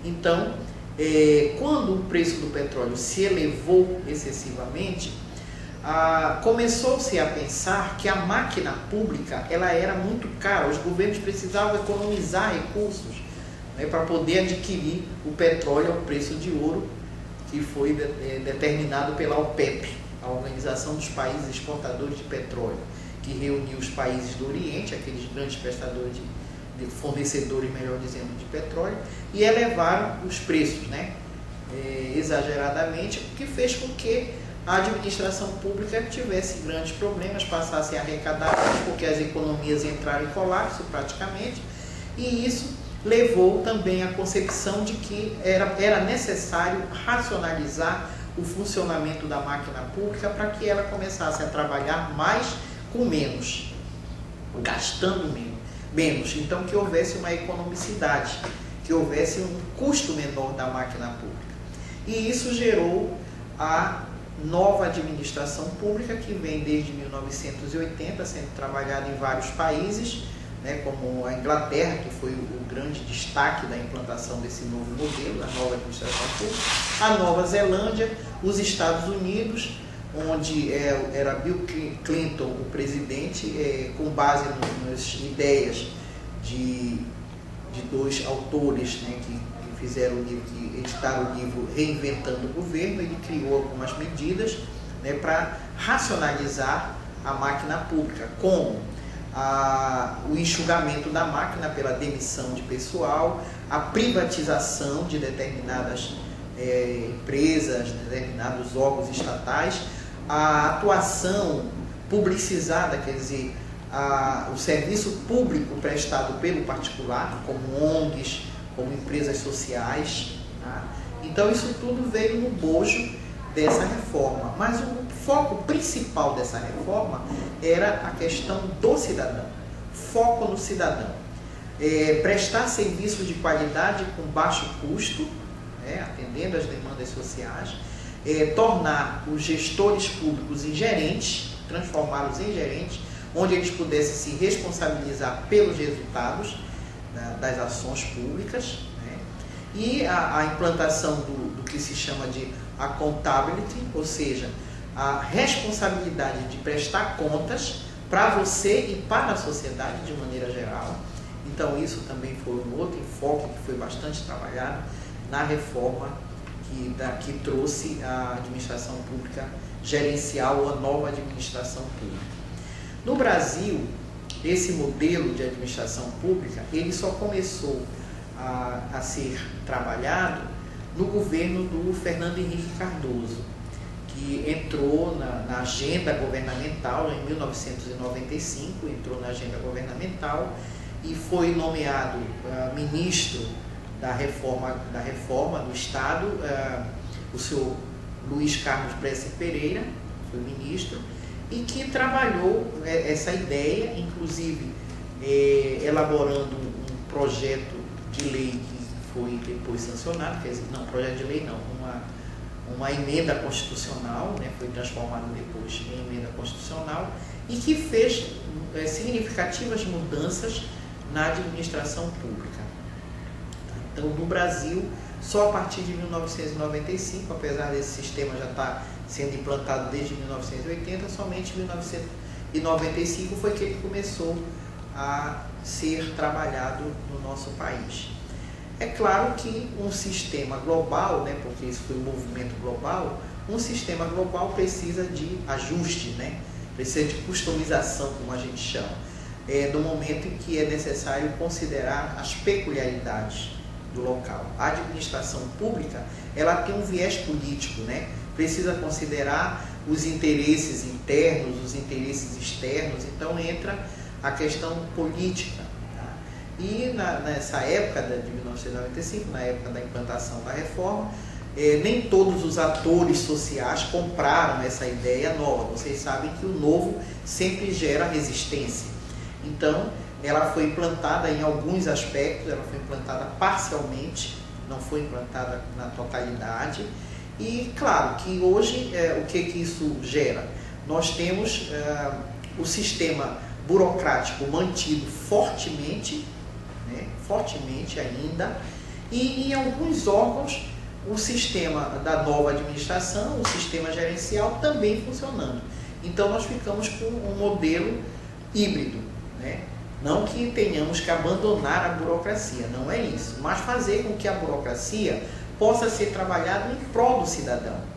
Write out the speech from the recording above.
Então, quando o preço do petróleo se elevou excessivamente, começou-se a pensar que a máquina pública ela era muito cara, os governos precisavam economizar recursos, né, para poder adquirir o petróleo ao preço de ouro, que foi determinado pela OPEP, a Organização dos Países Exportadores de Petróleo, que reuniu os países do Oriente, aqueles grandes prestadores de fornecedores, melhor dizendo, de petróleo, e elevaram os preços, né, exageradamente, o que fez com que a administração pública tivesse grandes problemas, passasse a arrecadar, porque as economias entraram em colapso praticamente, e isso levou também à concepção de que era necessário racionalizar o funcionamento da máquina pública para que ela começasse a trabalhar mais com menos, gastando menos. Então, que houvesse uma economicidade, que houvesse um custo menor da máquina pública. E isso gerou a nova administração pública, que vem desde 1980, sendo trabalhada em vários países, né, como a Inglaterra, que foi o grande destaque da implantação desse novo modelo, da nova administração pública, a Nova Zelândia, os Estados Unidos, onde era Bill Clinton o presidente, com base nas ideias de dois autores, né, que fizeram o livro, que editaram o livro Reinventando o Governo. Ele criou algumas medidas, né, para racionalizar a máquina pública, como o enxugamento da máquina pela demissão de pessoal, a privatização de determinadas empresas, determinados órgãos estatais, a atuação publicizada, quer dizer, o serviço público prestado pelo particular, como ONGs, como empresas sociais, tá? Então isso tudo veio no bojo dessa reforma, mas o foco principal dessa reforma era a questão do cidadão, foco no cidadão, prestar serviço de qualidade com baixo custo, atendendo às demandas sociais, tornar os gestores públicos em gerentes, transformá-los em gerentes, onde eles pudessem se responsabilizar pelos resultados das ações públicas, né? E a implantação do que se chama de accountability, ou seja, a responsabilidade de prestar contas para você e para a sociedade de maneira geral. Então isso também foi um outro enfoque que foi bastante trabalhado na reforma que trouxe a administração pública gerencial, ou a nova administração pública. No Brasil, esse modelo de administração pública, ele só começou a ser trabalhado no governo do Fernando Henrique Cardoso, que entrou na agenda governamental em 1995, entrou na agenda governamental e foi nomeado ministro da reforma do Estado, o senhor Luiz Carlos Prestes Pereira, foi ministro, e que trabalhou essa ideia, inclusive elaborando um projeto de lei que foi depois sancionado, quer dizer, não, projeto de lei não, uma emenda constitucional, né, foi transformado depois em emenda constitucional, e que fez significativas mudanças na administração pública. Então, no Brasil, só a partir de 1995, apesar desse sistema já estar sendo implantado desde 1980, somente em 1995 foi que ele começou a ser trabalhado no nosso país. É claro que um sistema global, né, porque isso foi um movimento global, um sistema global precisa de ajuste, né, precisa de customização, como a gente chama, no momento em que é necessário considerar as peculiaridades do local. A administração pública, ela tem um viés político, né? Precisa considerar os interesses internos, os interesses externos, então entra a questão política. Tá? E nessa época de 1995, na época da implantação da reforma, nem todos os atores sociais compraram essa ideia nova. Vocês sabem que o novo sempre gera resistência. Então, ela foi implantada em alguns aspectos, ela foi implantada parcialmente, não foi implantada na totalidade. E claro que hoje, o que isso gera? Nós temos o sistema burocrático mantido fortemente, né, fortemente ainda, e em alguns órgãos o sistema da nova administração, o sistema gerencial também funcionando. Então nós ficamos com um modelo híbrido, né? Não que tenhamos que abandonar a burocracia, não é isso, mas fazer com que a burocracia possa ser trabalhada em prol do cidadão.